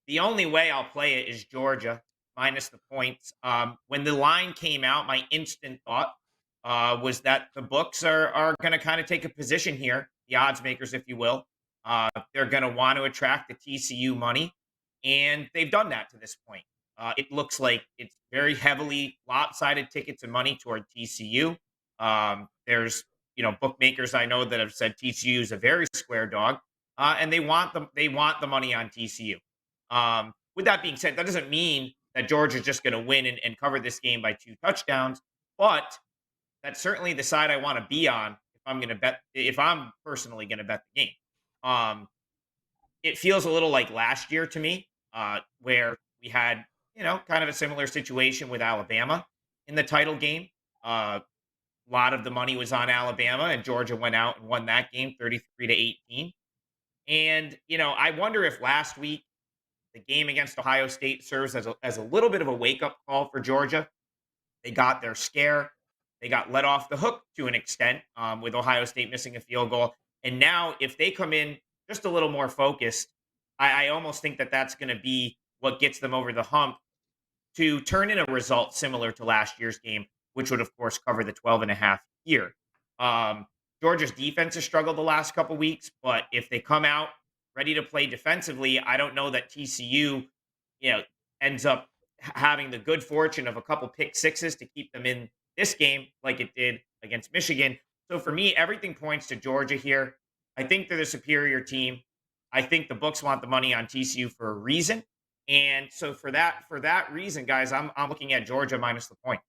The only way I'll play it is Georgia minus the points. When the line came out, my instant thought was that the books are going to kind of take a position here, the odds makers, if you will. They're going to want to attract the TCU money, and they've done that to this point. It looks like it's very heavily lopsided tickets and money toward TCU. There's bookmakers I know that have said TCU is a very square dog, and they want the money on TCU. With that being said, that doesn't mean that Georgia's just going to win and cover this game by 2 touchdowns, but that's certainly the side I want to be on if I'm personally going to bet the game. Um, it feels a little like last year to me, where we had kind of a similar situation with Alabama in the title game. A lot of the money was on Alabama, and Georgia went out and won that game 33-18. And I wonder if last week the game against Ohio State serves as a little bit of a wake up call for Georgia. They got their scare. They got let off the hook to an extent, with Ohio State missing a field goal. And now, if they come in just a little more focused, I almost think that that's going to be what gets them over the hump to turn in a result similar to last year's game, which would, of course, cover the 12 and a half here. Um, Georgia's defense has struggled the last couple weeks, but if they come out ready to play defensively, I don't know that TCU, you know, ends up having the good fortune of a couple pick sixes to keep them in this game like it did against Michigan. So for me, everything points to Georgia here. I think they're the superior team. I think the books want the money on TCU for a reason. And so for that reason, guys, I'm looking at Georgia minus the point.